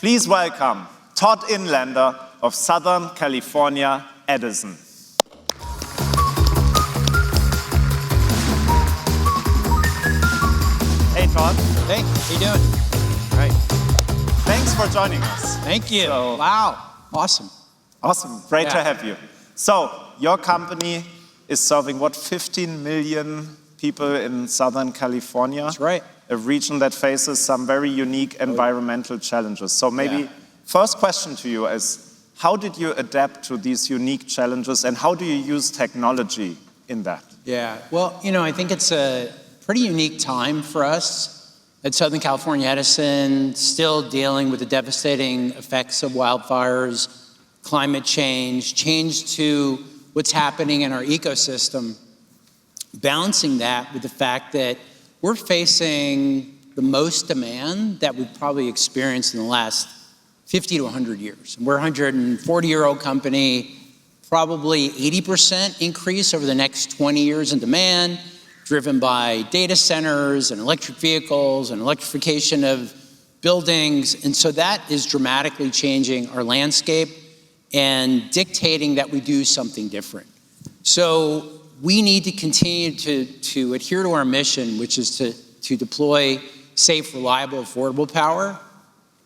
Please welcome Todd Inlander of Southern California Edison. Hey, Todd. Hey, how you doing? Great. Thanks for joining us. Thank you. Wow, awesome. Awesome, great to have you. So, your company is serving, 15 million people in Southern California? That's right. A region that faces some very unique environmental challenges. So maybe first question to you is, how did you adapt to these unique challenges and how do you use technology in that? Yeah, well, I think it's a pretty unique time for us at Southern California Edison, still dealing with the devastating effects of wildfires, climate change to what's happening in our ecosystem, balancing that with the fact that we're facing the most demand that we've probably experienced in the last 50 to 100 years. We're a 140-year-old company, probably 80% increase over the next 20 years in demand, driven by data centers and electric vehicles and electrification of buildings. And so that is dramatically changing our landscape and dictating that we do something different. So we need to continue to adhere to our mission, which is to deploy safe, reliable, affordable power.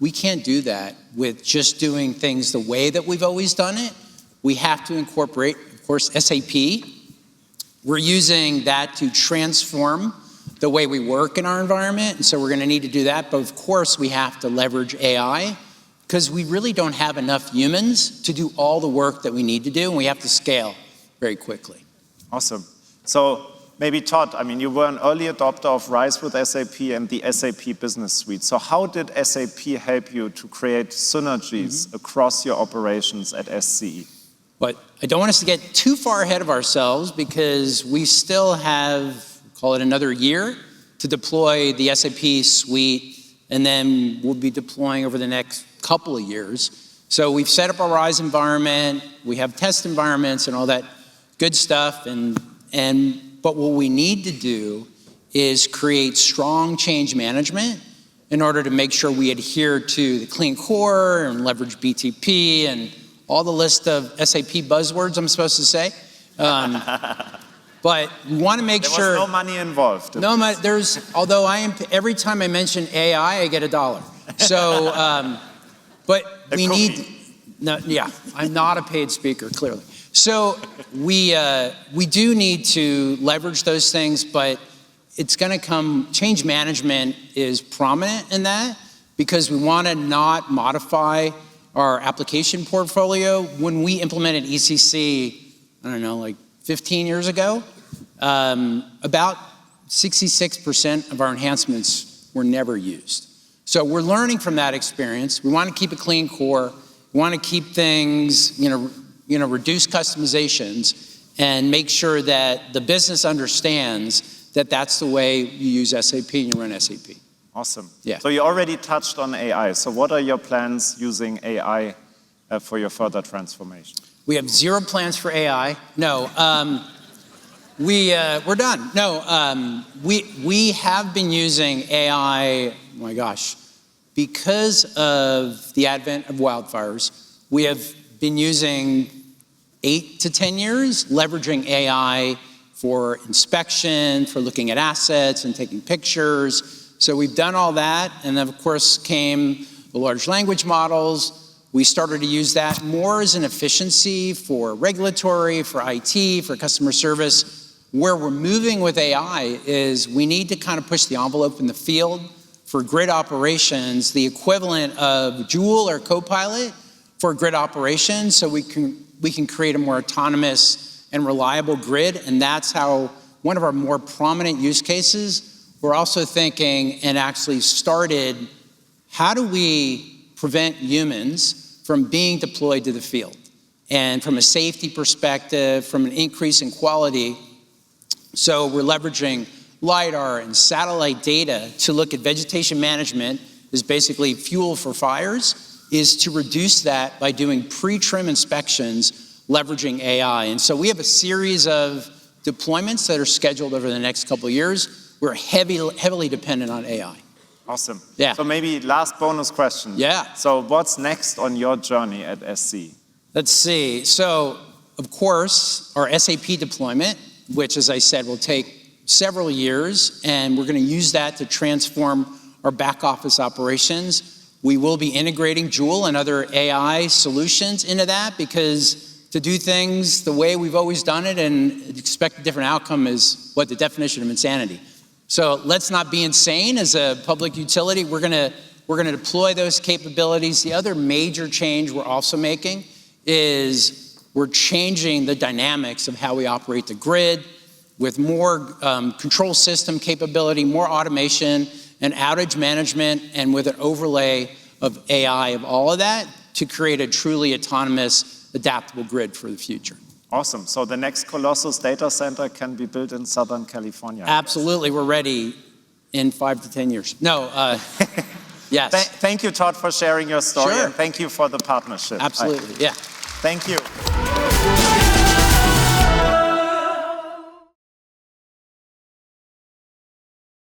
We can't do that with just doing things the way that we've always done it. We have to incorporate, of course, SAP. We're using that to transform the way we work in our environment, and so we're going to need to do that. But of course, we have to leverage AI because we really don't have enough humans to do all the work that we need to do, and we have to scale very quickly. Awesome. So maybe Todd, you were an early adopter of RISE with SAP and the SAP Business Suite. So how did SAP help you to create synergies across your operations at SCE? But I don't want us to get too far ahead of ourselves because we still have, call it another year, to deploy the SAP suite, and then we'll be deploying over the next couple of years. So we've set up our RISE environment, we have test environments and all that good stuff, but what we need to do is create strong change management in order to make sure we adhere to the clean core and leverage BTP and all the list of SAP buzzwords I'm supposed to say. But we want to make sure there was no money involved. No money. Although every time I mention AI, I get $1. So, but we need. No, yeah, I'm not a paid speaker, clearly. So we do need to leverage those things, but it's going to come. Change management is prominent in that because we want to not modify our application portfolio. When we implemented ECC, I don't know, like 15 years ago, about 66% of our enhancements were never used. So we're learning from that experience. We want to keep a clean core. We want to keep things, reduce customizations and make sure that the business understands that that's the way you use SAP and you run SAP. Awesome. Yeah. So you already touched on AI. So what are your plans using AI for your further transformation? We have zero plans for AI. No, we're done. No, we have been using AI, oh my gosh, because of the advent of wildfires. We have been using 8 to 10 years, leveraging AI for inspection, for looking at assets and taking pictures. So we've done all that, and then of course came the large language models. We started to use that more as an efficiency for regulatory, for IT, for customer service. Where we're moving with AI is we need to kind of push the envelope in the field for grid operations, the equivalent of Joule or Copilot for grid operations, so we can create a more autonomous and reliable grid, and that's how one of our more prominent use cases. We're also thinking and actually started, how do we prevent humans from being deployed to the field? And from a safety perspective, from an increase in quality, so we're leveraging LiDAR and satellite data to look at vegetation management is basically fuel for fires, is to reduce that by doing pre-trim inspections, leveraging AI. And so we have a series of deployments that are scheduled over the next couple of years. We're heavily dependent on AI. Awesome. Yeah. So maybe last bonus question. Yeah. So what's next on your journey at SC? Let's see. So, of course, our SAP deployment, which, as I said, will take several years, and we're going to use that to transform our back office operations. We will be integrating Joule and other AI solutions into that, because to do things the way we've always done it and expect a different outcome is what the definition of insanity. So let's not be insane as a public utility. We're gonna deploy those capabilities. The other major change we're also making is we're changing the dynamics of how we operate the grid with more control system capability, more automation and outage management, and with an overlay of AI of all of that to create a truly autonomous, adaptable grid for the future. Awesome. So the next Colossus data center can be built in Southern California. Absolutely. We're ready in 5 to 10 years. No, yes. Thank you, Todd, for sharing your story. Sure. And thank you for the partnership. Absolutely, yeah. Thank you.